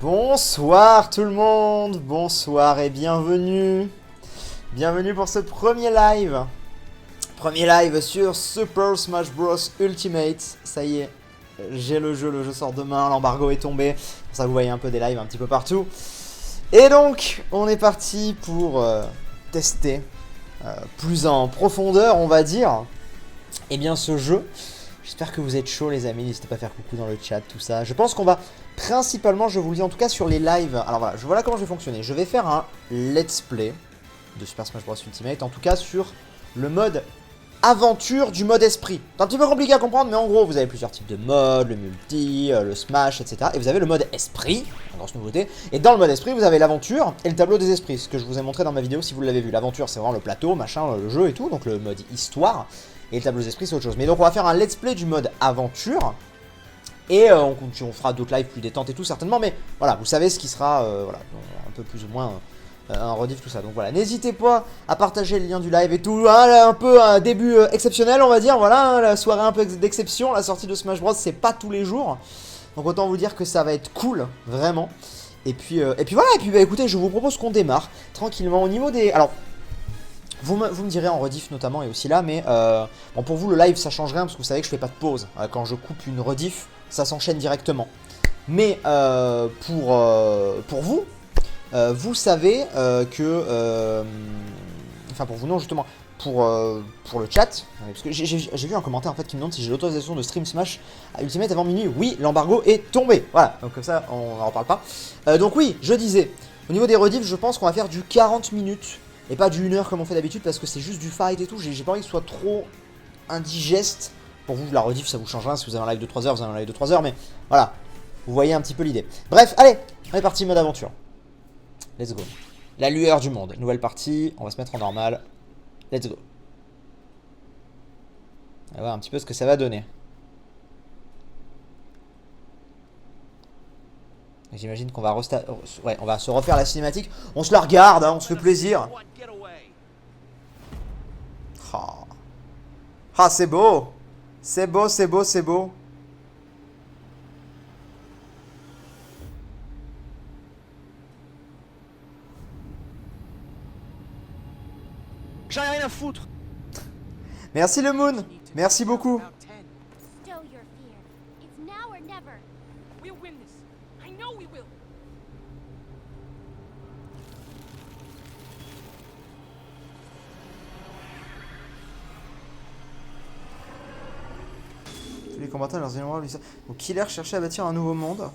Bonsoir tout le monde, bonsoir et bienvenue. Bienvenue pour ce premier live. Premier live sur Super Smash Bros Ultimate. Ça y est, j'ai le jeu sort demain, l'embargo est tombé. Pour ça vous voyez un peu des lives un petit peu partout. Et donc, on est parti pour tester plus en profondeur, on va dire, eh bien ce jeu. J'espère que vous êtes chauds les amis, n'hésitez pas à faire coucou dans le chat, tout ça. Je pense qu'on va principalement, je vous le dis en tout cas sur les lives. Alors voilà comment je vais fonctionner. Je vais faire un let's play de Super Smash Bros Ultimate, en tout cas sur le mode aventure du mode esprit. C'est un petit peu compliqué à comprendre, mais en gros vous avez plusieurs types de modes, le multi, le smash, etc. Et vous avez le mode esprit, grosse nouveauté. Et dans le mode esprit vous avez l'aventure et le tableau des esprits, ce que je vous ai montré dans ma vidéo si vous l'avez vu. L'aventure c'est vraiment le plateau, machin, le jeu et tout, donc le mode histoire. Et le tableau des esprits c'est autre chose. Mais donc on va faire un let's play du mode aventure. Et on fera d'autres lives plus détentes et tout certainement. Mais voilà, vous savez ce qui sera voilà, un peu plus ou moins un rediff tout ça. Donc voilà, n'hésitez pas à partager le lien du live et tout. Hein, un peu un début exceptionnel on va dire. Voilà, hein, la soirée un peu d'exception. La sortie de Smash Bros c'est pas tous les jours. Donc autant vous dire que ça va être cool, vraiment. Et puis voilà, et puis bah, écoutez, je vous propose qu'on démarre tranquillement au niveau des... Alors... Vous me direz en rediff notamment et aussi là, mais bon, pour vous le live ça change rien parce que vous savez que je fais pas de pause. Quand je coupe une rediff, ça s'enchaîne directement. Mais pour vous, vous savez que... Enfin pour vous non justement, pour le chat, parce que j'ai vu un commentaire en fait qui me demande si j'ai l'autorisation de stream Smash à Ultimate avant minuit. Oui, l'embargo est tombé. Voilà, donc comme ça on n'en reparle pas. Donc oui, je disais, au niveau des rediffs, je pense qu'on va faire du 40 minutes. Et pas du 1 heure comme on fait d'habitude parce que c'est juste du fight et tout. J'ai pas envie que ce soit trop indigeste. Pour vous, la rediff ça vous change rien. Si vous avez un live de 3 heures, vous avez un live de 3 heures. Mais voilà, vous voyez un petit peu l'idée. Bref, allez, on est parti mode aventure. Let's go. La lueur du monde. Nouvelle partie, on va se mettre en normal. Let's go. On va voir un petit peu ce que ça va donner. J'imagine qu'on va, ouais, on va se refaire la cinématique. On se la regarde, hein, on se fait plaisir. Oh. Ah, c'est beau. C'est beau, c'est beau, c'est beau. J'en ai rien à foutre. Merci le Moon. Merci beaucoup. Stow your fear. It's now or never. We'll win this. I know we will. Tous les combattants et leurs éléments. Donc Killer cherchait à bâtir un nouveau monde.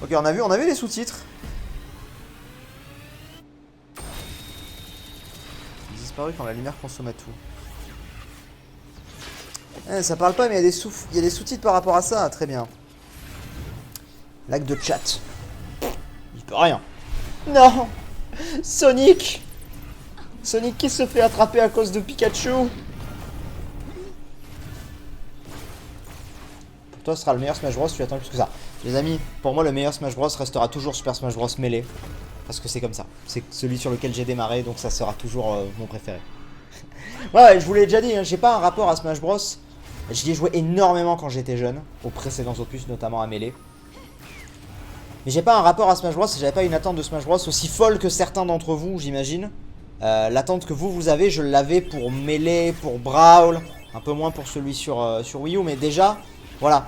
Ok, on a vu les sous-titres. Ils disparu quand la lumière consomme tout. Ça parle pas, mais il y a des sous-titres par rapport à ça. Très bien. Lag de chat. Il peut rien. Non. Sonic. Sonic qui se fait attraper à cause de Pikachu. Pour toi, ce sera le meilleur Smash Bros. Tu attends plus que ça. Les amis, pour moi, le meilleur Smash Bros. Restera toujours Super Smash Bros. Melee. Parce que c'est comme ça. C'est celui sur lequel j'ai démarré, donc ça sera toujours mon préféré. Ouais, je vous l'ai déjà dit, hein, j'ai pas un rapport à Smash Bros. J'y ai joué énormément quand j'étais jeune, aux précédents opus, notamment à Melee. Mais j'ai pas un rapport à Smash Bros. J'avais pas une attente de Smash Bros. Aussi folle que certains d'entre vous, j'imagine. L'attente que vous avez, je l'avais pour Melee, pour Brawl, un peu moins pour celui sur Wii U, mais déjà, voilà.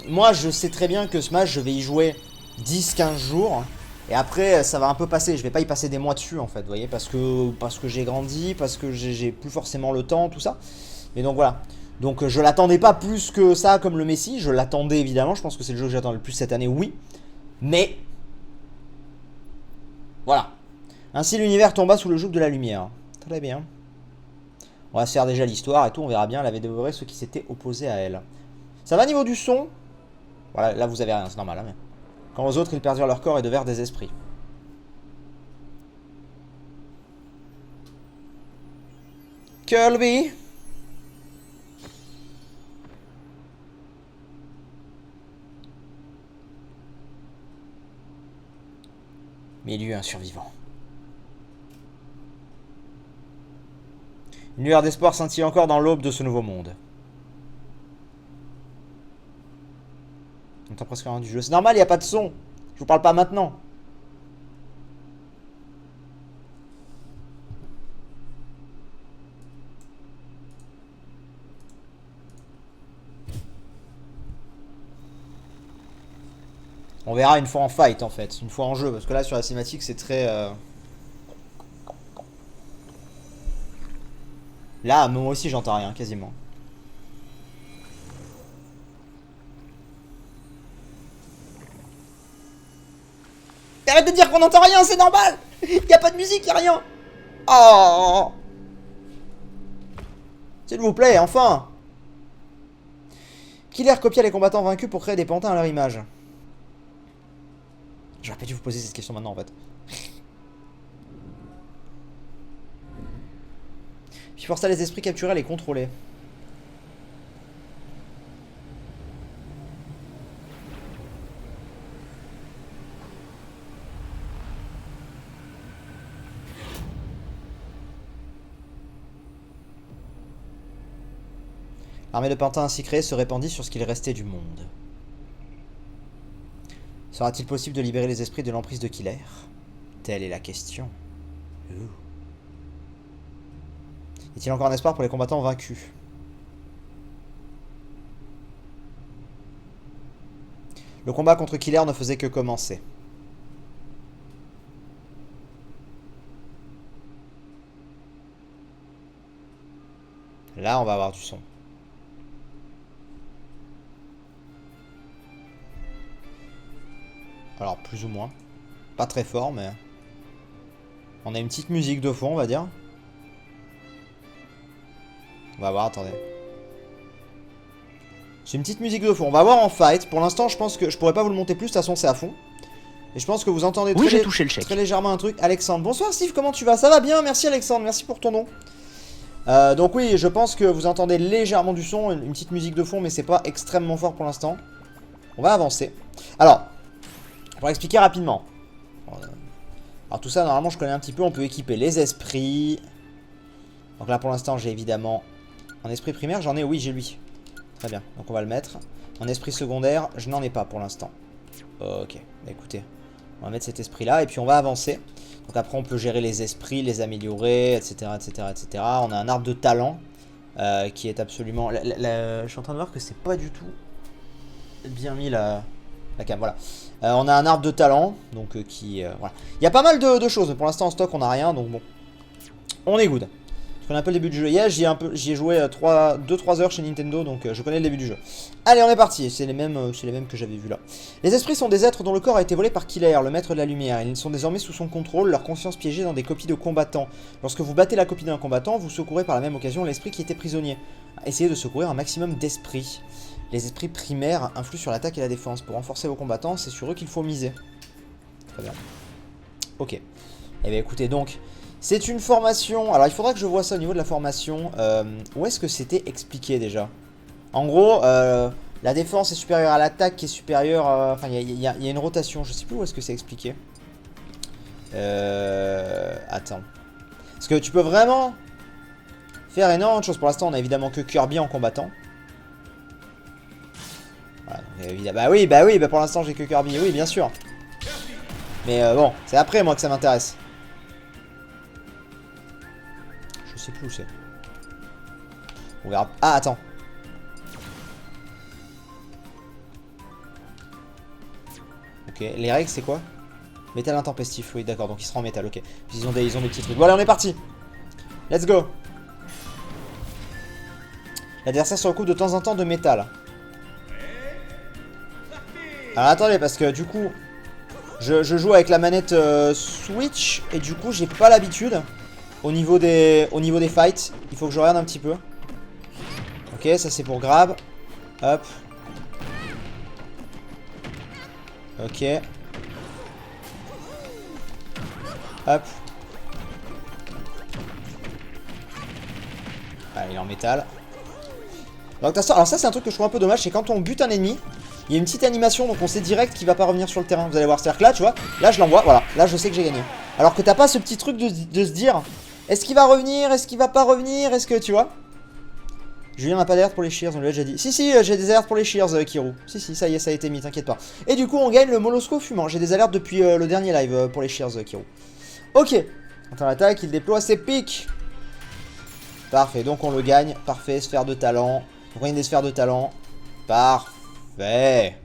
Moi, je sais très bien que Smash, je vais y jouer 10-15 jours. Et après, ça va un peu passer. Je vais pas y passer des mois dessus, en fait, vous voyez, parce que j'ai grandi, parce que j'ai plus forcément le temps, tout ça. Mais donc voilà. Donc je l'attendais pas plus que ça comme le Messi. Je l'attendais évidemment. Je pense que c'est le jeu que j'attends le plus cette année, oui. Mais voilà. Ainsi l'univers tomba sous le joug de la lumière. Très bien. On va se faire déjà l'histoire et tout. On verra bien. Elle avait dévoré ceux qui s'étaient opposés à elle. Ça va niveau du son? Voilà, là vous avez rien, c'est normal. Hein, mais... Quand aux autres ils perdirent leur corps et devinrent des esprits. Kirby. Milieu un survivant. Une lueur d'espoir scintille encore dans l'aube de ce nouveau monde. entend presque rien du jeu. C'est normal, il n'y a pas de son. Je vous parle pas maintenant. On verra une fois en fight en fait, une fois en jeu, parce que là sur la cinématique c'est très... Là, moi aussi j'entends rien, quasiment. Arrête de dire qu'on n'entend rien, c'est normal. Y a pas de musique, y a rien. Oh. S'il vous plaît, enfin. Killer copia les combattants vaincus pour créer des pantins à leur image. J'aurais pas dû vous poser cette question maintenant en fait. Puis pour ça les esprits capturés les contrôler. L'armée de pantins ainsi créée se répandit sur ce qu'il restait du monde. Sera-t-il possible de libérer les esprits de l'emprise de Killer? Telle est la question. Est-il encore un espoir pour les combattants vaincus? Le combat contre Killer ne faisait que commencer. Là, on va avoir du son. Alors, plus ou moins. Pas très fort, mais... On a une petite musique de fond, on va dire. On va voir, attendez. C'est une petite musique de fond. On va voir en fight. Pour l'instant, je pense que je pourrais pas vous le monter plus. De toute façon, c'est à fond. Et je pense que vous entendez très légèrement un truc. Alexandre. Bonsoir, Steve. Comment tu vas? Ça va bien. Merci, Alexandre. Merci pour ton nom. Donc oui, je pense que vous entendez légèrement du son. Une petite musique de fond, mais c'est pas extrêmement fort pour l'instant. On va avancer. Alors, pour expliquer rapidement. Alors tout ça, normalement, je connais un petit peu. On peut équiper les esprits. Donc là, pour l'instant, j'ai évidemment... En esprit primaire, j'en ai, oui, j'ai lui. Très bien, donc on va le mettre. En esprit secondaire, je n'en ai pas pour l'instant. Ok, bah écoutez, on va mettre cet esprit-là et puis on va avancer. Donc après, on peut gérer les esprits, les améliorer, etc., etc., etc. On a un arbre de talent qui est absolument... Je suis en train de voir que c'est pas du tout bien mis la cam, voilà. On a un arbre de talent, donc qui... voilà. Il y a pas mal de choses, mais pour l'instant en stock, on n'a rien, donc bon. On est good. Je connais un peu le début du jeu. Hier, j'y ai joué 2-3 heures chez Nintendo, donc je connais le début du jeu. Allez, on est parti. C'est les mêmes que j'avais vu là. Les esprits sont des êtres dont le corps a été volé par Killer, le maître de la lumière. Ils sont désormais sous son contrôle, leur conscience piégée dans des copies de combattants. Lorsque vous battez la copie d'un combattant, vous secourez par la même occasion l'esprit qui était prisonnier. Essayez de secourir un maximum d'esprits. Les esprits primaires influent sur l'attaque et la défense. Pour renforcer vos combattants, c'est sur eux qu'il faut miser. Très bien. Ok. Eh bien écoutez, donc... C'est une formation... Alors il faudra que je vois ça au niveau de la formation. Où est-ce que c'était expliqué déjà? En gros, la défense est supérieure à l'attaque qui est supérieure... Enfin, il y a une rotation. Je sais plus où est-ce que c'est expliqué. Attends. Parce que tu peux vraiment faire énormément de choses. Pour l'instant, on a évidemment que Kirby en combattant. Voilà, donc, évidemment... Bah oui, pour l'instant j'ai que Kirby. Oui, bien sûr. Mais bon, c'est après moi que ça m'intéresse. Je sais plus où c'est. On verra. Ah, attends. Ok, les règles c'est quoi? Métal intempestif, oui d'accord, donc il sera en métal, ok. Puis ils ont des petits trucs. Bon allez, on est parti. Let's go. L'adversaire se recoupe de temps en temps de métal. Alors attendez, parce que du coup je joue avec la manette Switch et du coup j'ai pas l'habitude. Au niveau des fights, il faut que je regarde un petit peu. Ok, ça c'est pour grab. Hop. Ok. Hop. Ah, il est en métal. Donc, alors ça c'est un truc que je trouve un peu dommage, c'est quand on bute un ennemi, il y a une petite animation, donc on sait direct qu'il va pas revenir sur le terrain. Vous allez voir, c'est-à-dire que là, tu vois, là je l'envoie, voilà, là je sais que j'ai gagné. Alors que t'as pas ce petit truc de se dire... Est-ce qu'il va revenir? Est-ce qu'il va pas revenir? Est-ce que, tu vois? Julien n'a pas d'alerte pour les shears, on lui a déjà dit. Si, j'ai des alertes pour les shears, Kirou. Si, ça y est, ça a été mis, t'inquiète pas. Et du coup, on gagne le mollusco fumant. J'ai des alertes depuis le dernier live pour les shears, Kirou. Ok. Attends l'attaque, il déploie ses pics. Parfait, donc on le gagne. Parfait, sphère de talent. On gagne des sphères de talent. Parfait.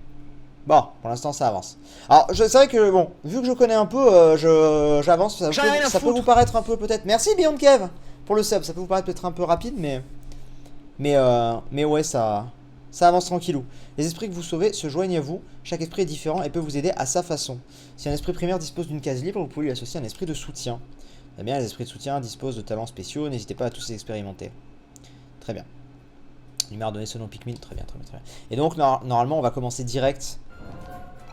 Bon, pour l'instant, ça avance. Alors, c'est vrai que, bon, vu que je connais un peu, j'avance. Ça peut vous paraître un peu, peut-être... Merci, Beyond Kev, pour le sub. Ça peut vous paraître peut-être un peu rapide, mais ouais, ça avance tranquillou. Les esprits que vous sauvez se joignent à vous. Chaque esprit est différent et peut vous aider à sa façon. Si un esprit primaire dispose d'une case libre, vous pouvez lui associer un esprit de soutien. Eh bien, les esprits de soutien disposent de talents spéciaux. N'hésitez pas à tous les expérimenter. Très bien. Lumière donnée selon Pikmin. Très bien. Et donc, normalement, on va commencer direct.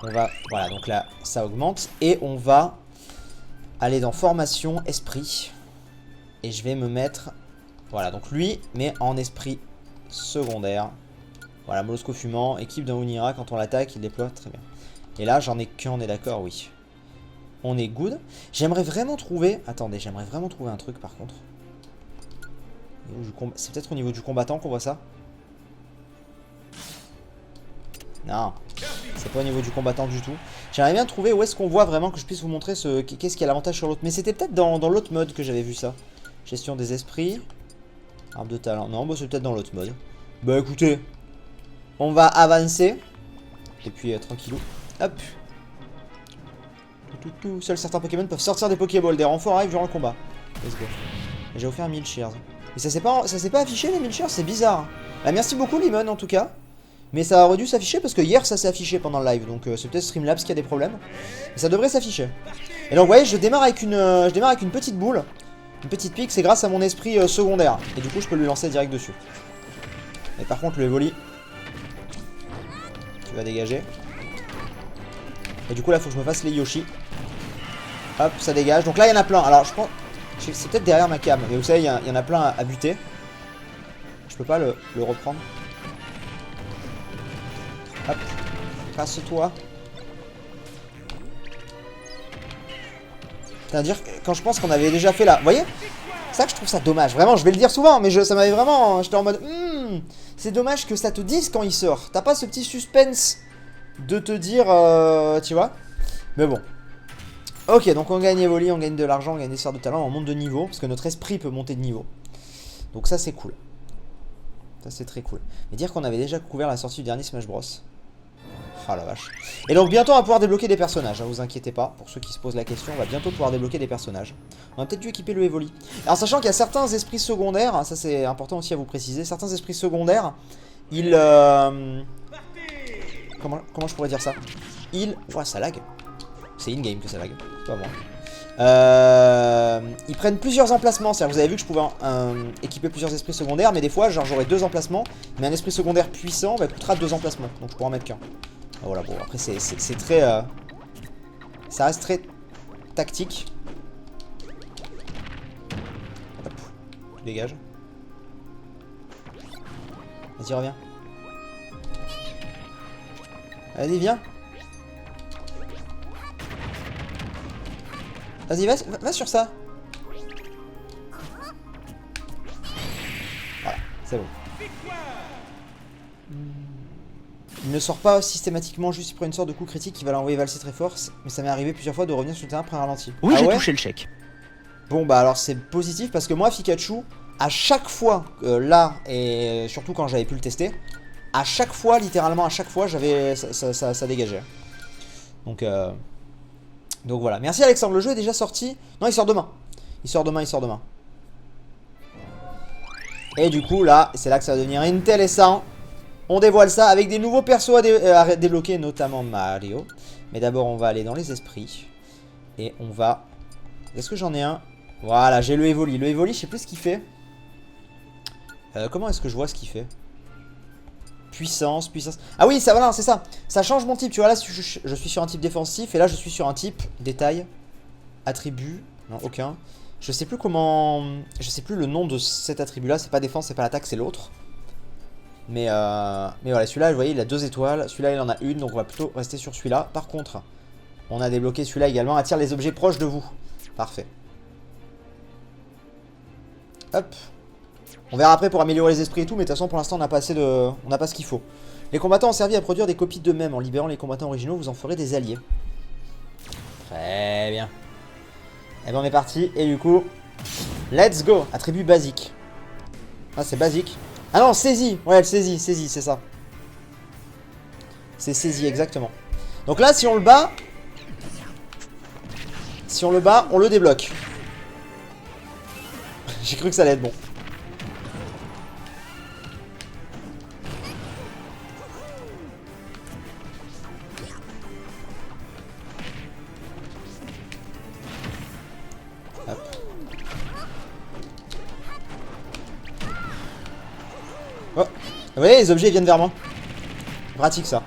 Voilà, donc là, ça augmente. Et on va aller dans formation, esprit. Et je vais me mettre... Voilà, donc lui, mais en esprit secondaire. Voilà, mollusco fumant, équipe d'un Unira, quand on l'attaque, il déploie, très bien. Et là, j'en ai qu'un, on est d'accord, oui. On est good. J'aimerais vraiment trouver... Attendez, j'aimerais vraiment trouver un truc, par contre. C'est peut-être au niveau du combattant qu'on voit ça? Non, c'est pas au niveau du combattant du tout. J'aimerais bien trouver où est-ce qu'on voit vraiment que je puisse vous montrer qu'est-ce qui a l'avantage sur l'autre. Mais c'était peut-être dans l'autre mode que j'avais vu ça. Gestion des esprits. Arbre de talent. Non, bah c'est peut-être dans l'autre mode. Bah écoutez, on va avancer. Et puis tranquillou. Hop. Seuls certains Pokémon peuvent sortir des Pokéballs. Des renforts arrivent durant le combat. Let's go. J'ai offert 1000 shears. Mais ça s'est pas affiché les 1000 shears, c'est bizarre. Bah, merci beaucoup Limon en tout cas. Mais ça aurait dû s'afficher parce que hier ça s'est affiché pendant le live. Donc c'est peut-être Streamlabs qui a des problèmes. Mais ça devrait s'afficher. Et donc vous voyez, je démarre avec une petite boule. Une petite pique, c'est grâce à mon esprit secondaire. Et du coup je peux lui lancer direct dessus. Et par contre le Evoli, tu vas dégager. Et du coup là faut que je me fasse les Yoshi. Hop, ça dégage. Donc là il y en a plein. Alors je pense... C'est peut-être derrière ma cam. Mais vous savez, il y en a plein à buter. Je peux pas le reprendre. Hop, casse-toi. C'est-à-dire quand je pense qu'on avait déjà fait là. Vous voyez? C'est ça que je trouve ça dommage. Vraiment, je vais le dire souvent, mais ça m'avait vraiment... J'étais en mode... c'est dommage que ça te dise quand il sort. T'as pas ce petit suspense de te dire... tu vois? Mais bon. Ok, donc on gagne Evoli, on gagne de l'argent, on gagne des sphères de talent, on monte de niveau. Parce que notre esprit peut monter de niveau. Donc ça, c'est cool. Ça, c'est très cool. Mais dire qu'on avait déjà couvert la sortie du dernier Smash Bros. Ah la vache. Et donc bientôt on va pouvoir débloquer des personnages, hein, vous inquiétez pas. Pour ceux qui se posent la question, on va bientôt pouvoir débloquer des personnages. On a peut-être dû équiper le Evoli. Alors sachant qu'il y a certains esprits secondaires, hein, ça c'est important aussi à vous préciser, certains esprits secondaires, ils... Comment je pourrais dire ça? Ouah, ça lag. C'est in-game que ça lag, c'est pas bon. Ils prennent plusieurs emplacements, c'est-à-dire vous avez vu que je pouvais équiper plusieurs esprits secondaires, mais des fois genre j'aurai 2 emplacements, mais un esprit secondaire puissant bah, coûtera 2 emplacements, donc je pourrai en mettre qu'un. Voilà, bon après c'est très... ça reste très tactique. Hop, tu dégages. Vas-y, reviens. Vas-y, viens. Vas-y, va sur ça. Voilà, c'est bon. Il ne sort pas systématiquement juste pour une sorte de coup critique qui va l'envoyer valser très fort, mais ça m'est arrivé plusieurs fois de revenir sur le terrain après un ralenti. Oui, j'ai ouais touché le chèque. Bon bah alors c'est positif parce que moi Pikachu, à chaque fois, là et surtout quand j'avais pu le tester, à chaque fois, littéralement à chaque fois, j'avais ça dégageait. Donc voilà. Merci Alexandre, le jeu est déjà sorti. Non, il sort demain. Il sort demain. Et du coup là, c'est là que ça va devenir intéressant. On dévoile ça avec des nouveaux persos à débloquer, notamment Mario. Mais d'abord, on va aller dans les esprits. Et on va... Est-ce que j'en ai un? Voilà, j'ai le Evoli. Le Evoli, je sais plus ce qu'il fait. Comment est-ce que je vois ce qu'il fait? Puissance. Ah oui, ça, voilà, c'est ça. Ça change mon type. Tu vois, là, je suis sur un type défensif. Et là, je suis sur un type détail. Attribut. Non, aucun. Je sais plus comment... Je sais plus le nom de cet attribut-là. C'est pas défense, c'est pas l'attaque, c'est l'autre. Mais voilà, celui-là, vous voyez, il a 2 étoiles. Celui-là, il en a une, donc on va plutôt rester sur celui-là. Par contre, on a débloqué celui-là également. Attire les objets proches de vous. Parfait. Hop. On verra après pour améliorer les esprits et tout, mais de toute façon pour l'instant on n'a pas assez de... on n'a pas ce qu'il faut. Les combattants ont servi à produire des copies d'eux-mêmes. En libérant les combattants originaux, vous en ferez des alliés. Très bien. Et ben on est parti, et du coup... Let's go. Attribut basique. Ah c'est basique. Ah non, saisie. Ouais, saisie, c'est ça. C'est saisie, exactement. Donc là, si on le bat... Si on le bat, on le débloque. J'ai cru que ça allait être bon. Hop. Oh. Vous voyez, les objets viennent vers moi. Pratique ça.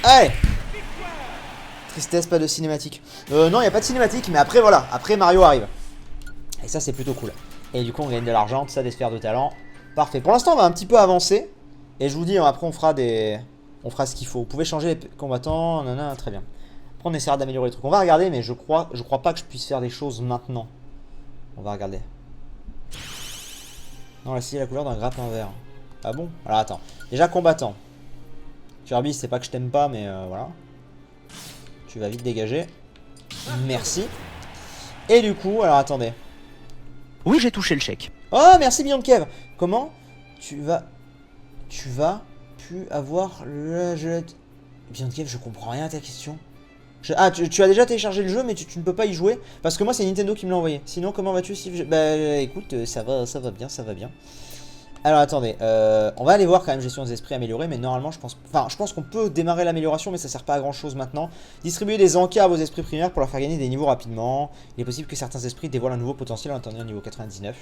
Allez. Tristesse, pas de cinématique. Non, il n'y a pas de cinématique, mais après, voilà. Après, Mario arrive. Et ça, c'est plutôt cool. Et du coup, on gagne de l'argent, tout ça, des sphères de talent. Parfait. Pour l'instant, on va un petit peu avancer. Et je vous dis, après, on fera des... On fera ce qu'il faut. Vous pouvez changer les combattants. Nanana, très bien. Après, on essaiera d'améliorer les trucs. On va regarder, mais je crois pas que je puisse faire des choses maintenant. On va regarder. Non, là, c'est la couleur d'un grappin vert. Ah bon? Alors, attends. Déjà, combattant. Kirby, c'est pas que je t'aime pas, mais voilà. Tu vas vite dégager. Merci. Et du coup, alors attendez. Oui, j'ai touché le chèque. Oh, merci Beyond Kev. Comment tu vas pu avoir le jeu... Beyond Kev, je comprends rien à ta question. Ah, tu as déjà téléchargé le jeu, mais tu ne peux pas y jouer. Parce que moi, c'est Nintendo qui me l'a envoyé. Sinon, comment vas-tu si... Bah, écoute, ça va bien, ça va bien. Alors attendez, on va aller voir quand même gestion des esprits améliorée, mais normalement je pense qu'on peut démarrer l'amélioration, mais ça sert pas à grand chose maintenant. Distribuer des encas à vos esprits primaires pour leur faire gagner des niveaux rapidement. Il est possible que certains esprits dévoilent un nouveau potentiel en attendant niveau 99.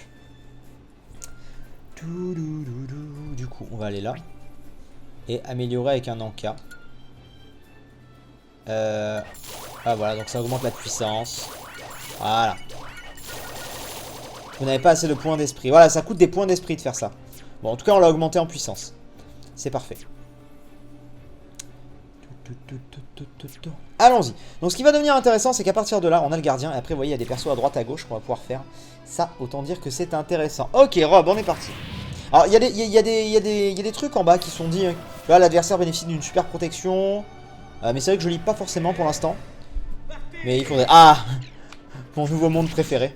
Du coup, on va aller là. Et améliorer avec un encas. Ah voilà, donc ça augmente la puissance. Voilà. Vous n'avez pas assez de points d'esprit. Voilà, ça coûte des points d'esprit de faire ça. Bon, en tout cas, on l'a augmenté en puissance. C'est parfait. Allons-y. Donc, ce qui va devenir intéressant, c'est qu'à partir de là, on a le gardien. Et après, vous voyez, il y a des persos à droite, à gauche qu'on va pouvoir faire. Ça, autant dire que c'est intéressant. Ok, Rob, on est parti. Alors, il y a des trucs en bas qui sont dit. Là, l'adversaire bénéficie d'une super protection. Mais c'est vrai que je lis pas forcément pour l'instant. Mais il faudrait... Ah, mon nouveau monde préféré.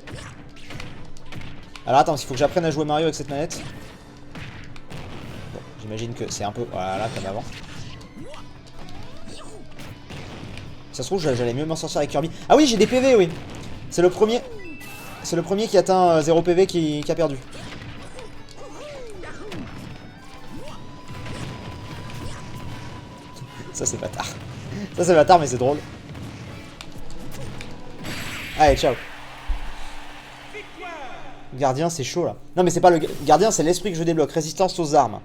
Alors attends, il faut que j'apprenne à jouer Mario avec cette manette. Bon, j'imagine que c'est un peu... Voilà, comme avant. Ça se trouve, j'allais mieux m'en sortir avec Kirby. Ah oui, j'ai des PV, oui. C'est le premier... C'est le premier qui atteint 0 PV qui a perdu. Ça, c'est bâtard. Ça, c'est bâtard, mais c'est drôle. Allez, ciao. Gardien, c'est chaud là. Non, mais c'est pas le gardien, c'est l'esprit que je débloque. Résistance aux armes.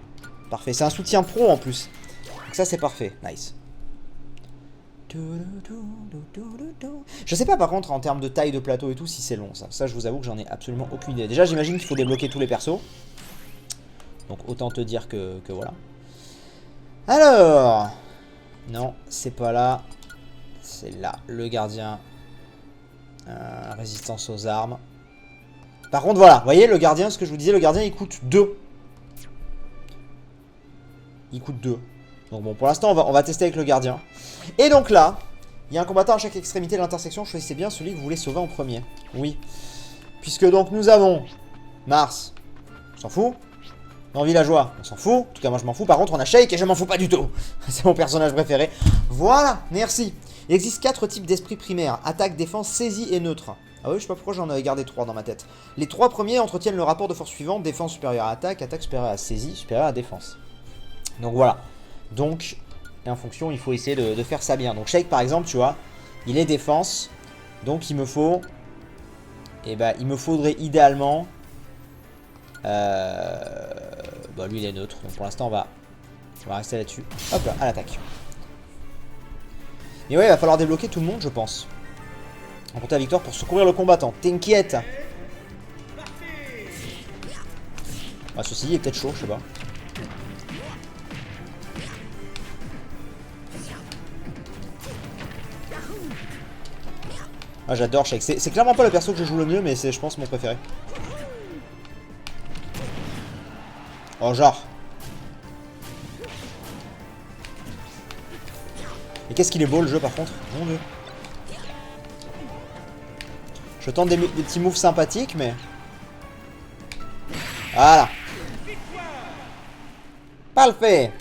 Parfait. C'est un soutien pro en plus. Donc ça, c'est parfait. Nice. Je sais pas par contre en termes de taille de plateau et tout si c'est long ça. Ça, je vous avoue que j'en ai absolument aucune idée. Déjà, j'imagine qu'il faut débloquer tous les persos. Donc autant te dire que voilà. Alors. Non, c'est pas là. C'est là. Le gardien. Résistance aux armes. Par contre, voilà, vous voyez, le gardien, ce que je vous disais, le gardien, il coûte 2. Il coûte 2. Donc bon, pour l'instant, on va tester avec le gardien. Et donc là, il y a un combattant à chaque extrémité de l'intersection. Choisissez bien celui que vous voulez sauver en premier. Oui. Puisque donc, nous avons Mars. On s'en fout. Non, villageois. On s'en fout. En tout cas, moi, je m'en fous. Par contre, on a Shake et je m'en fous pas du tout. C'est mon personnage préféré. Voilà, merci. Il existe 4 types d'esprits primaires. Attaque, défense, saisie et neutre. Ah oui, je sais pas pourquoi j'en avais gardé 3 dans ma tête. Les 3 premiers entretiennent le rapport de force suivant. Défense supérieure à attaque, attaque supérieure à saisie, supérieure à défense. Donc voilà. Donc, et en fonction, il faut essayer de faire ça bien. Donc Shake par exemple, tu vois, il est défense. Donc il me faut... Eh ben, il me faudrait idéalement... Bah lui il est neutre. Donc pour l'instant on va rester là-dessus. Hop là, à l'attaque. Et ouais, il va falloir débloquer tout le monde je pense. Remporter la victoire pour secourir le combattant. T'inquiète. Ah, ceci dit, il est peut-être chaud, je sais pas. Ah, j'adore Shake. C'est clairement pas le perso que je joue le mieux, mais c'est, je pense, mon préféré. Oh, genre. Et qu'est-ce qu'il est beau le jeu par contre. Mon dieu. Je tente des petits moves sympathiques, mais... Voilà. Parfait.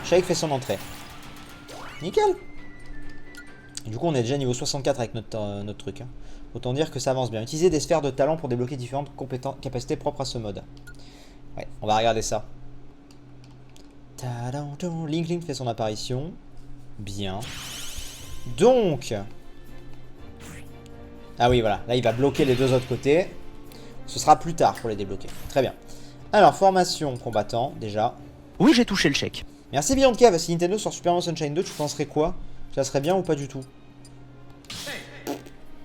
Shake fait son entrée. Nickel. Et du coup, on est déjà niveau 64 avec notre truc. Hein. Autant dire que ça avance bien. Utiliser des sphères de talent pour débloquer différentes capacités propres à ce mode. Ouais, on va regarder ça. Link fait son apparition. Bien. Donc... Ah oui, voilà. Là, il va bloquer les deux autres côtés. Ce sera plus tard pour les débloquer. Très bien. Alors, formation combattant, déjà. Oui, j'ai touché le chèque. Merci Beyond Kev. Si Nintendo sort Super Mario Sunshine 2, tu penserais quoi? Ça serait bien ou pas du tout?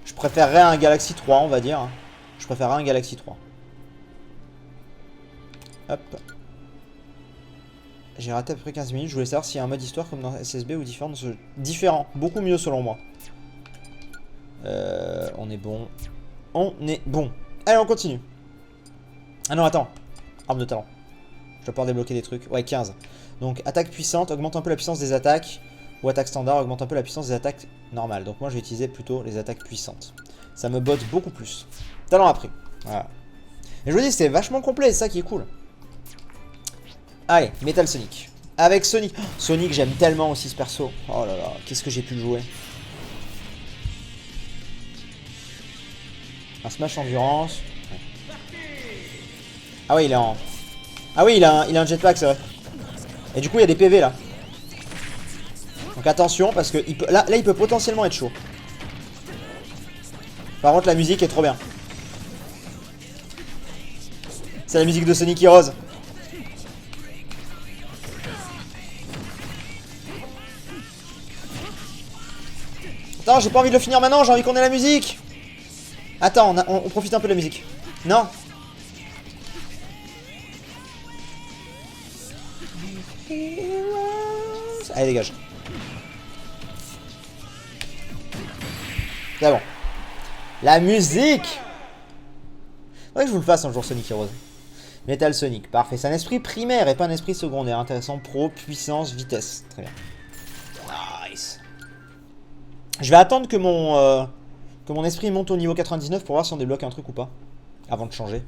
Je préférerais un Galaxy 3, on va dire. Je préférerais un Galaxy 3. Hop. J'ai raté à peu près 15 minutes. Je voulais savoir s'il y a un mode histoire comme dans SSB ou différent. Différent. Beaucoup mieux selon moi. On est bon. On est bon. Allez, on continue. Ah non, attends. Arme de talent. Je dois pouvoir débloquer des trucs. Ouais, 15. Donc, attaque puissante, augmente un peu la puissance des attaques. Ou attaque standard, augmente un peu la puissance des attaques normales. Donc, moi, je vais utiliser plutôt les attaques puissantes. Ça me botte beaucoup plus. Talent appris. Voilà. Et je vous dis, c'est vachement complet, c'est ça qui est cool. Allez, Metal Sonic. Avec Sonic. Oh, Sonic, j'aime tellement aussi ce perso. Oh là là, qu'est-ce que j'ai pu le jouer. Un smash endurance. Ouais. Ah oui, il est en... Ah oui, il a un jetpack, c'est vrai. Et du coup, il y a des PV là. Donc attention, parce que là, il peut potentiellement être chaud. Par contre, la musique est trop bien. C'est la musique de Sonic Heroes. Attends, j'ai pas envie de le finir maintenant, j'ai envie qu'on ait la musique. Attends, on profite un peu de la musique. Non. Allez, dégage. C'est bon. La musique. Faudrait que je vous le fasse un jour, Sonic Heroes. Metal Sonic, parfait. C'est un esprit primaire et pas un esprit secondaire. Intéressant, pro, puissance, vitesse. Très bien. Nice. Je vais attendre que mon esprit monte au niveau 99 pour voir si on débloque un truc ou pas. Avant de changer.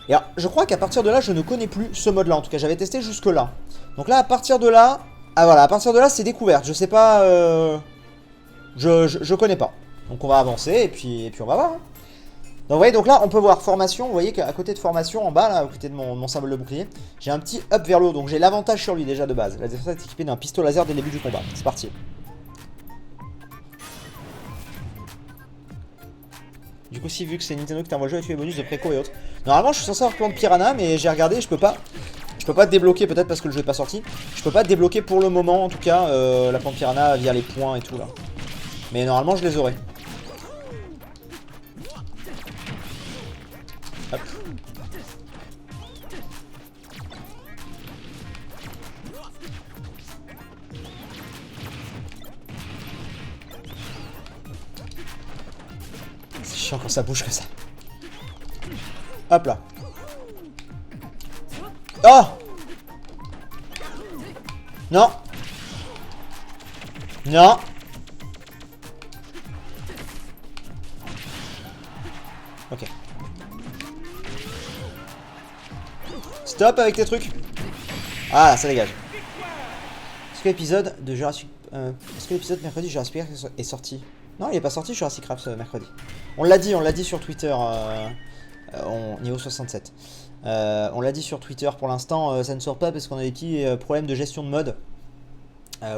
Et alors, je crois qu'à partir de là, je ne connais plus ce mode-là. En tout cas, j'avais testé jusque là. Donc là, à partir de là... Ah voilà, à partir de là, c'est découverte. Je sais pas... Je connais pas. Donc on va avancer et puis on va voir. Hein. Donc vous voyez, donc là, on peut voir formation. Vous voyez qu'à côté de formation, en bas, là, à côté de mon symbole de bouclier, j'ai un petit up vers le haut. Donc j'ai l'avantage sur lui déjà de base. L'adversaire est équipé d'un pistolet laser dès le début du combat. C'est parti. Du coup, si vu que c'est Nintendo qui t'envoie le jeu avec les bonus de préco et autres. Normalement, je suis censé avoir plan de Piranha, mais j'ai regardé, je peux pas débloquer, peut-être parce que le jeu est pas sorti. Je peux pas débloquer pour le moment, en tout cas, la plan de Piranha via les points et tout là. Mais normalement, je les aurai. Hop. C'est chiant quand ça bouge comme ça. Hop là. Oh! Non! Non! Ok. Stop avec tes trucs. Ah là, ça dégage. Est-ce que l'épisode de Jurassic... est-ce que l'épisode mercredi Jurassic Park est sorti? Non, il est pas sorti Jurassic Park ce mercredi. On l'a dit sur Twitter. Niveau 67. On l'a dit sur Twitter pour l'instant, ça ne sort pas parce qu'on a des petits problèmes de gestion de mode.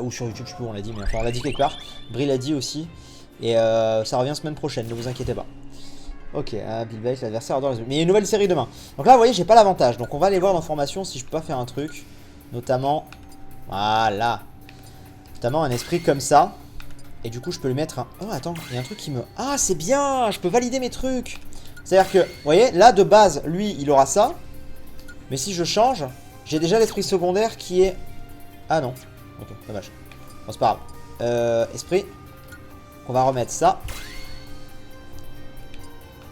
Ou sur YouTube, je sais plus où on l'a dit, mais enfin on l'a dit quelque part. Brie l'a dit aussi. Et ça revient semaine prochaine, ne vous inquiétez pas. Ok, Bill Bates, l'adversaire adore les... Mais il y a une nouvelle série demain. Donc là, vous voyez, j'ai pas l'avantage. Donc on va aller voir dans formation si je peux pas faire un truc. Notamment, voilà. Notamment un esprit comme ça. Et du coup, je peux lui mettre un... Oh, attends, il y a un truc qui me... Ah, c'est bien, je peux valider mes trucs. C'est-à-dire que, vous voyez, là, de base, lui, il aura ça. Mais si je change, j'ai déjà l'esprit secondaire qui est... Ah non. Ok, dommage. Bon, c'est pas grave. Esprit. On va remettre ça.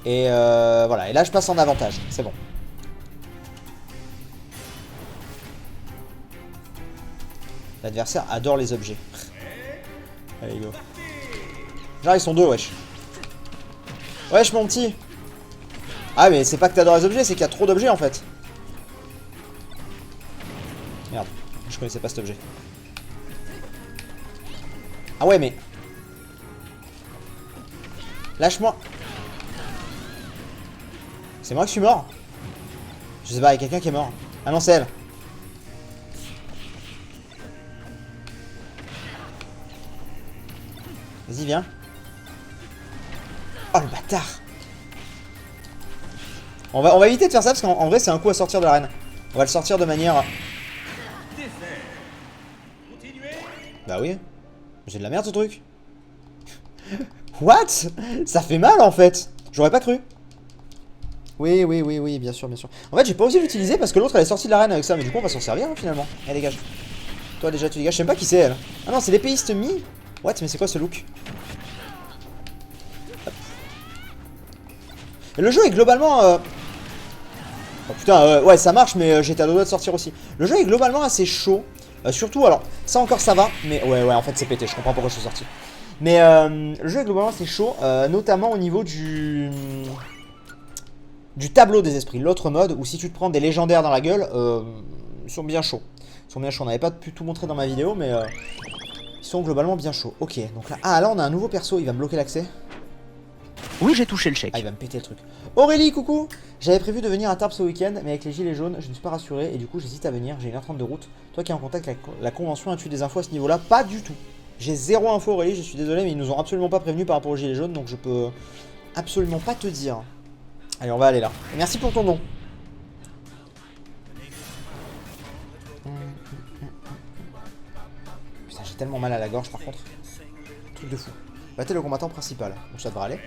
Et voilà, et là je passe en avantage, c'est bon. L'adversaire adore les objets. Allez go. Genre ils sont deux, wesh. Wesh mon petit. Ah mais c'est pas que t'adores les objets, c'est qu'il y a trop d'objets en fait. Merde, je connaissais pas cet objet. Ah ouais mais... Lâche-moi. C'est moi que je suis mort? Je sais pas, il y a quelqu'un qui est mort. Ah non, c'est elle. Vas-y, viens. Oh le bâtard. On va éviter de faire ça parce qu'en vrai c'est un coup à sortir de l'arène. On va le sortir de manière... Bah oui. J'ai de la merde ce truc. What? Ça fait mal en fait. J'aurais pas cru. Oui, bien sûr, bien sûr. En fait, j'ai pas osé l'utiliser parce que l'autre elle est sortie de l'arène avec ça, mais du coup on va s'en servir hein, finalement. Allez, dégage. Toi déjà tu dégages, je sais même pas qui c'est elle. Ah non, c'est l'épéiste Mi. What? Mais c'est quoi ce look? Hop. Et le jeu est globalement... Oh putain, ouais ça marche, mais j'étais à deux doigts de sortir aussi. Le jeu est globalement assez chaud. Surtout, alors, ça encore ça va, mais ouais, en fait c'est pété, je comprends pourquoi je suis sorti. Mais le jeu est globalement assez chaud, notamment au niveau du tableau des esprits. L'autre mode, où si tu te prends des légendaires dans la gueule, ils sont bien chauds. Ils sont bien chauds, on n'avait pas pu tout montrer dans ma vidéo, mais ils sont globalement bien chauds. Ok, donc là, ah là on a un nouveau perso, il va me bloquer l'accès. Oui, j'ai touché le chèque. Ah, il va me péter le truc. Aurélie, coucou. J'avais prévu de venir à Tarbes ce week-end, mais avec les gilets jaunes, je ne suis pas rassuré et du coup j'hésite à venir. J'ai 1h30 de route. Toi qui es en contact avec la convention, as-tu des infos à ce niveau-là? Pas du tout. J'ai zéro info, Aurélie, je suis désolé, mais ils nous ont absolument pas prévenu par rapport aux gilets jaunes, donc je peux absolument pas te dire. Allez, on va aller là. Et merci pour ton nom. Putain, j'ai tellement mal à la gorge par contre. Truc de fou. Battez le combattant principal. Donc ça devrait aller.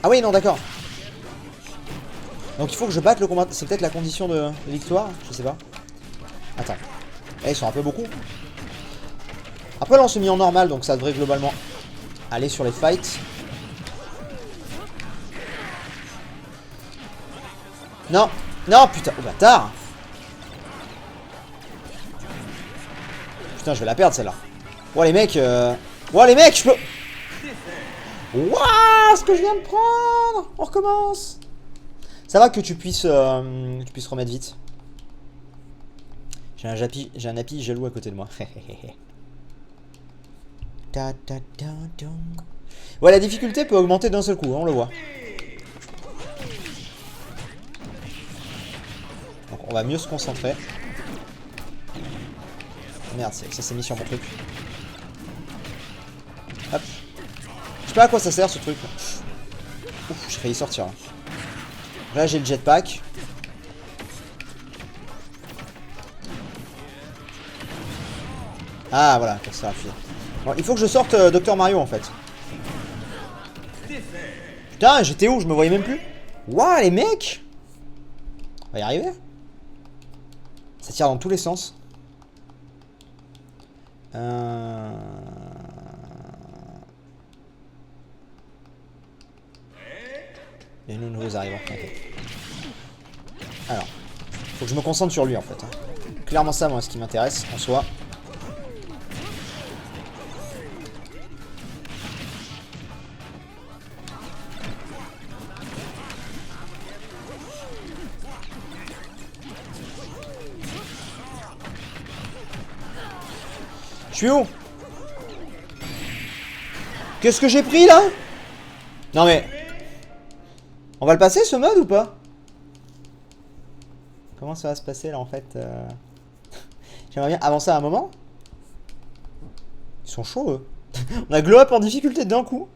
Ah oui, non, d'accord. Donc il faut que je batte le combattant. C'est peut-être la condition de victoire. Je sais pas. Attends. Eh, ils sont un peu beaucoup. Après là on s'est mis en normal, donc ça devrait globalement aller sur les fights. Non. Non, putain. Oh bâtard. Putain, je vais la perdre celle-là. Oh les mecs, oh les mecs, je peux... Wouah, ce que je viens de prendre. On recommence. Ça va que tu puisses remettre vite. J'ai un happy jaloux à côté de moi. Ouais, la difficulté peut augmenter d'un seul coup, hein, on le voit. Donc on va mieux se concentrer. Merde, ça s'est mis sur mon truc. Hop. Je sais pas à quoi ça sert ce truc. Ouf, j'ai failli sortir. Là j'ai le jetpack. Ah voilà, comme ça a fini. Bon, il faut que je sorte Dr Mario en fait. Putain, j'étais où? Je me voyais même plus. Waouh les mecs. On va y arriver. Ça tire dans tous les sens. Il y a de nouveaux arrivants. Okay. Alors, faut que je me concentre sur lui en fait. Clairement ça, moi, ce qui m'intéresse en soi. Je suis où? Qu'est-ce que j'ai pris là? Non mais... On va le passer ce mode ou pas? Comment ça va se passer là en fait J'aimerais bien avancer à un moment. Ils sont chauds eux. On a glow up en difficulté d'un coup.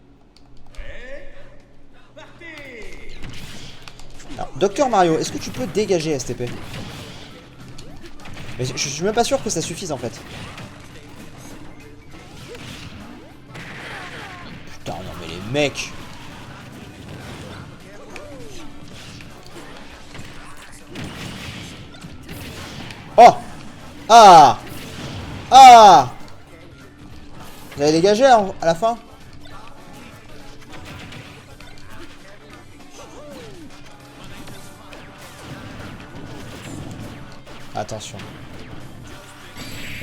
Alors, Dr Mario, est-ce que tu peux dégager STP? Mais je suis même pas sûr que ça suffise en fait. Putain, non mais les mecs. Oh! Ah! Ah! Vous avez dégagé à la fin? Attention.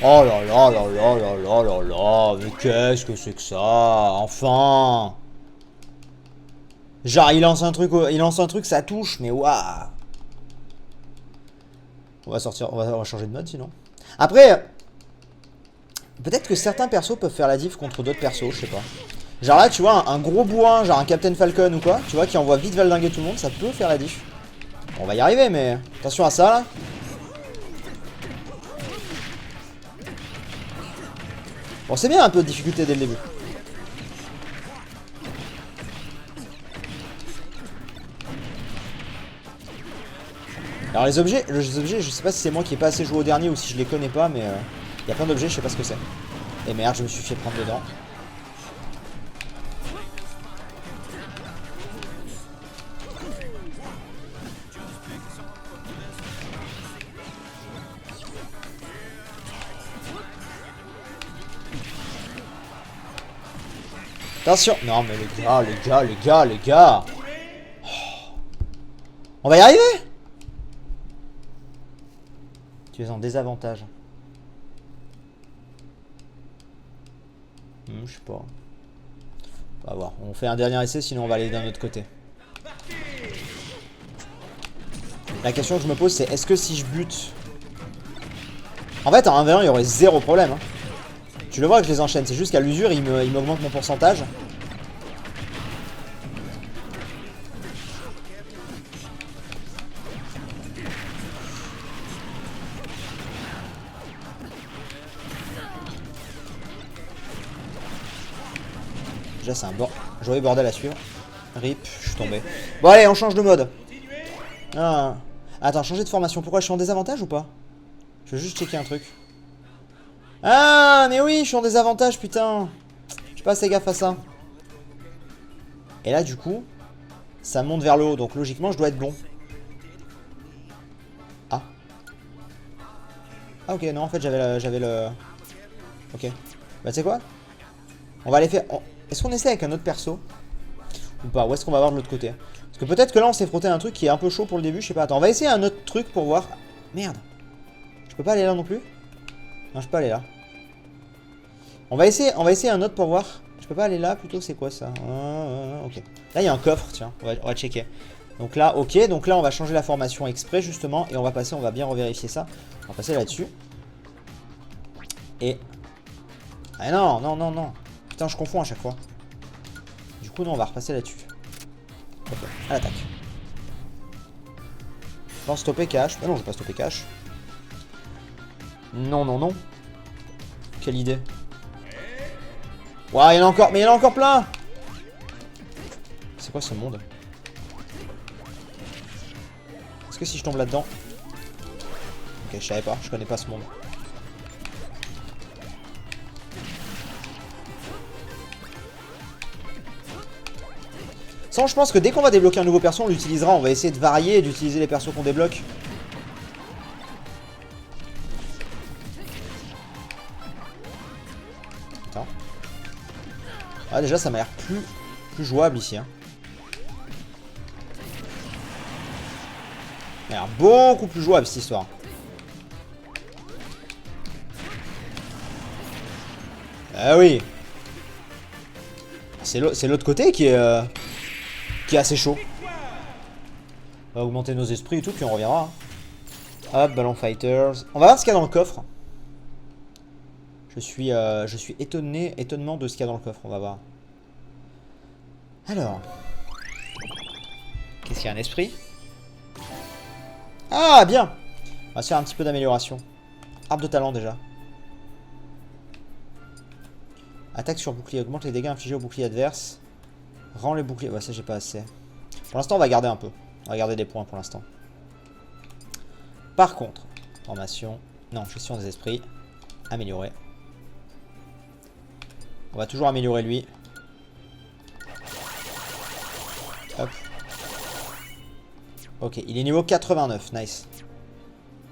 Oh là là là là là là là là. Mais qu'est-ce que c'est que ça? Enfin. Genre il lance un truc, ça touche, mais waouh. On va sortir, on va changer de mode sinon. Après, peut-être que certains persos peuvent faire la diff contre d'autres persos, je sais pas. Genre là, tu vois, un gros bourrin, genre un Captain Falcon ou quoi, tu vois, qui envoie vite valdinguer tout le monde, ça peut faire la diff. On va y arriver, mais attention à ça là. Bon, c'est bien un peu de difficulté dès le début. Alors les objets, je sais pas si c'est moi qui ai pas assez joué au dernier ou si je les connais pas, mais il y a plein d'objets, je sais pas ce que c'est. Et merde, je me suis fait prendre dedans. Attention. Non mais les gars. Oh. On va y arriver. Tu es en désavantage. Je sais pas. On va voir. On fait un dernier essai, sinon on va aller d'un autre côté. La question que je me pose, c'est est-ce que si je bute... En fait, en 1v1, il y aurait zéro problème. Hein. Tu le vois que je les enchaîne. C'est juste qu'à l'usure, il m'augmente mon pourcentage. Déjà c'est un joyeux bordel à suivre. Rip, je suis tombé. Bon allez, on change de mode. Ah. Attends, changer de formation. Pourquoi je suis en désavantage ou pas? Je veux juste checker un truc. Ah mais oui, je suis en désavantage, putain. Je suis pas assez gaffe à ça. Et là du coup, ça monte vers le haut. Donc logiquement je dois être bon. Ah. Ah ok, non en fait j'avais le... Ok. Bah tu sais quoi? On va aller faire... Est-ce qu'on essaie avec un autre perso? Ou pas? Ou est-ce qu'on va voir de l'autre côté? Parce que peut-être que là on s'est frotté à un truc qui est un peu chaud pour le début, je sais pas. Attends, on va essayer un autre truc pour voir. Merde. Je peux pas aller là non plus? Non, je peux pas aller là. On va essayer un autre pour voir. Je peux pas aller là plutôt, c'est quoi ça? Ok. Là il y a un coffre, tiens, on va checker. Donc là, ok, donc là on va changer la formation exprès justement. Et on va passer, on va bien revérifier ça. On va passer là-dessus. Et... Ah non, non, non, non. Putain, je confonds à chaque fois. Du coup, non, on va repasser là-dessus. Ok, à l'attaque. Non, stopper cache. Ah non, je vais pas stopper cache. Non, non, non. Quelle idée. Waouh, il y en a encore. Mais il y en a encore plein. C'est quoi ce monde? Est-ce que si je tombe là-dedans... Ok, je savais pas. Je connais pas ce monde. Sans, je pense que dès qu'on va débloquer un nouveau perso, on l'utilisera. On va essayer de varier et d'utiliser les persos qu'on débloque. Attends. Ah, déjà, ça m'a l'air plus jouable ici. Hein. Ça a l'air beaucoup plus jouable cette histoire. Ah oui. C'est l'autre côté qui est assez chaud. On va augmenter nos esprits et tout, puis on reviendra. Hop, ballon fighters. On va voir ce qu'il y a dans le coffre. Je suis étonnement de ce qu'il y a dans le coffre, on va voir. Alors. Qu'est-ce qu'il y a, un esprit? Ah, bien. On va se faire un petit peu d'amélioration. Arbre de talent déjà. Attaque sur bouclier, augmente les dégâts infligés au bouclier adverse. Rend les boucliers. Ouais, ça j'ai pas assez. Pour l'instant, on va garder un peu. On va garder des points pour l'instant. Par contre, formation. Non, gestion des esprits. Améliorer. On va toujours améliorer lui. Hop. Ok, il est niveau 89. Nice.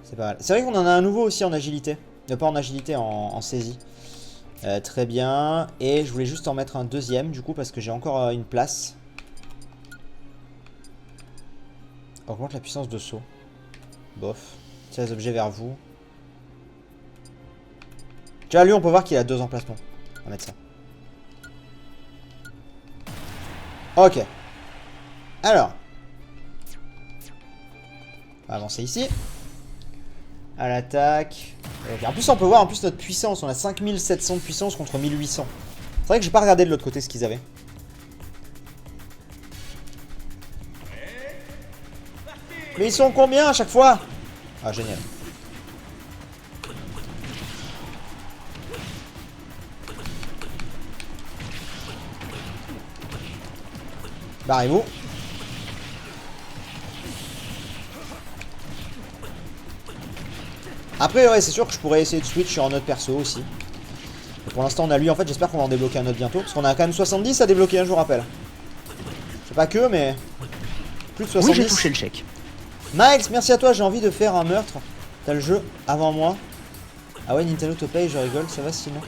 C'est pas mal. C'est vrai qu'on en a un nouveau aussi en agilité. Pas en agilité, en saisie. Très bien. Et je voulais juste en mettre un deuxième du coup parce que j'ai encore une place. Augmente la puissance de saut. Bof. Tire les objets vers vous. Tu vois, lui on peut voir qu'il a 2 emplacements. On va mettre ça. Ok. Alors. On va avancer ici. À l'attaque. Okay. En plus on peut voir notre puissance. On a 5700 de puissance contre 1800. C'est vrai que j'ai pas regardé de l'autre côté ce qu'ils avaient. Mais ils sont combien à chaque fois? Ah génial. Barrez-vous. Après ouais c'est sûr que je pourrais essayer de switch sur un autre perso aussi. Mais pour l'instant on a lui en fait, j'espère qu'on va en débloquer un autre bientôt. Parce qu'on a quand même 70 à débloquer, je vous rappelle. C'est pas que mais... Plus de 70. Oui, j'ai touché le chèque. Miles, merci à toi, j'ai envie de faire un meurtre. T'as le jeu avant moi. Ah ouais, Nintendo te paye, je rigole, ça va sinon.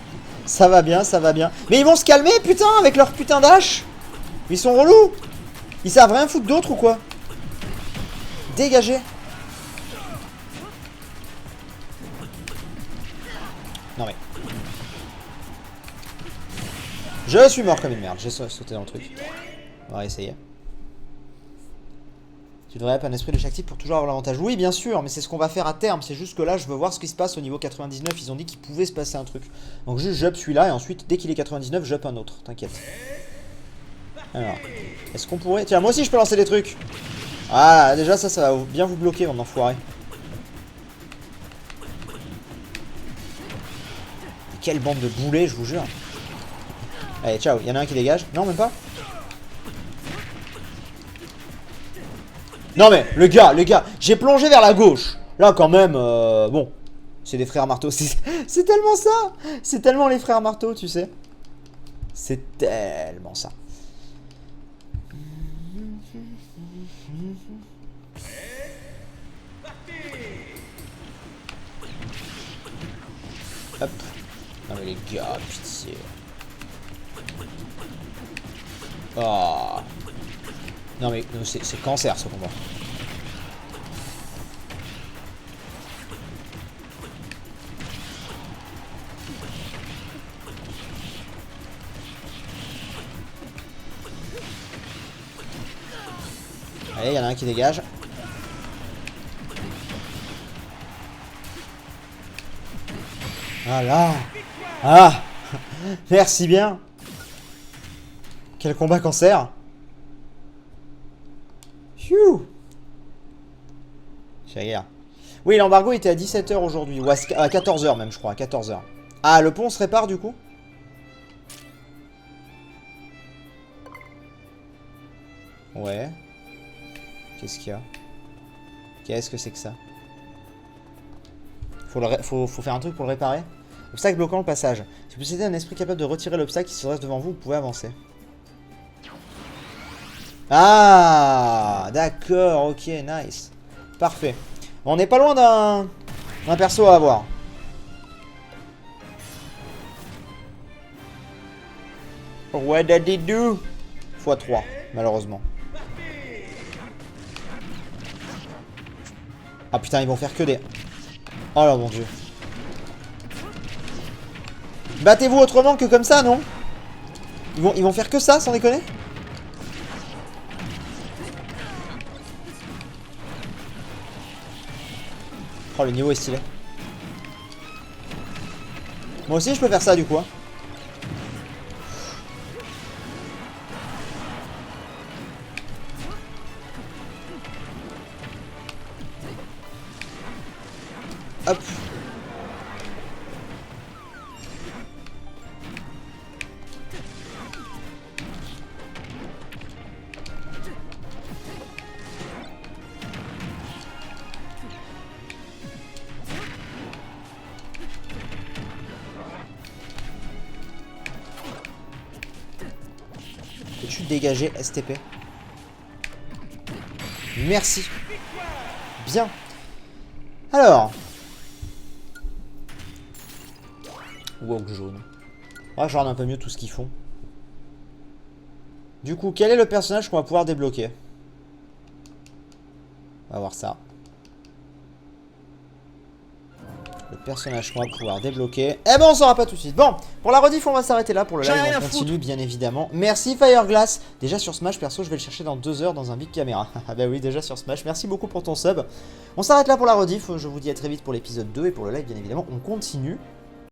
Ça va bien, ça va bien. Mais ils vont se calmer putain avec leur putain d'hache. Ils sont relous. Ils savent rien foutre d'autre ou quoi? Dégagez. Non mais... Je suis mort comme une merde, j'ai sauté dans le truc. On va essayer. Tu devrais être un esprit de chaque type pour toujours avoir l'avantage. Oui, bien sûr, mais c'est ce qu'on va faire à terme. C'est juste que là, je veux voir ce qui se passe au niveau 99. Ils ont dit qu'il pouvait se passer un truc. Donc juste j'up celui-là et ensuite, dès qu'il est 99, j'up un autre. T'inquiète. Alors, est-ce qu'on pourrait... Tiens, moi aussi je peux lancer des trucs. Ah, déjà ça va bien vous bloquer, mon enfoiré. Quelle bande de boulets, je vous jure. Allez, ciao. Il y en a un qui dégage. Non, même pas. Non mais, les gars, j'ai plongé vers la gauche. Là, quand même, bon. C'est des frères marteaux. C'est tellement ça. C'est tellement les frères marteaux, tu sais. C'est tellement ça. Hop. Non mais les gars, pitié. Oh. Non mais c'est cancer ce combat. Allez, il y en a un qui dégage. Voilà. Ah. Merci bien. Quel combat cancer. Phew. Oui, l'embargo était à 17 h aujourd'hui. Ou à 14 h même, je crois. À 14 h. Ah, le pont se répare du coup? Ouais. Qu'est-ce qu'il y a? Qu'est-ce que c'est que ça? Faut faire un truc pour le réparer. Obstacle bloquant le passage. Si vous possédez un esprit capable de retirer l'obstacle qui se dresse devant vous, vous pouvez avancer. Ah, d'accord, ok, nice. Parfait. On n'est pas loin d'un perso à avoir. What did it do? x3, malheureusement. Ah putain, ils vont faire que des... Oh là mon dieu. Battez-vous autrement que comme ça, non? Ils vont faire que ça, sans déconner? Oh, le niveau est stylé. Moi aussi, je peux faire ça, du coup. Hein. Hop. Peux-tu dégager STP? Merci. Bien. Alors. Walk jaune. Ouais, je regarde un peu mieux tout ce qu'ils font. Du coup, quel est le personnage qu'on va pouvoir débloquer? On va voir ça. Le personnage qu'on va pouvoir débloquer. Eh ben on saura pas tout de suite. Bon, pour la rediff on va s'arrêter là. Pour le live on continue bien évidemment. Merci Fireglass. Déjà sur Smash perso je vais le chercher dans 2 heures dans un big caméra. Ah bah oui déjà sur Smash. Merci beaucoup pour ton sub. On s'arrête là pour la rediff. Je vous dis à très vite pour l'épisode 2. Et pour le live bien évidemment on continue.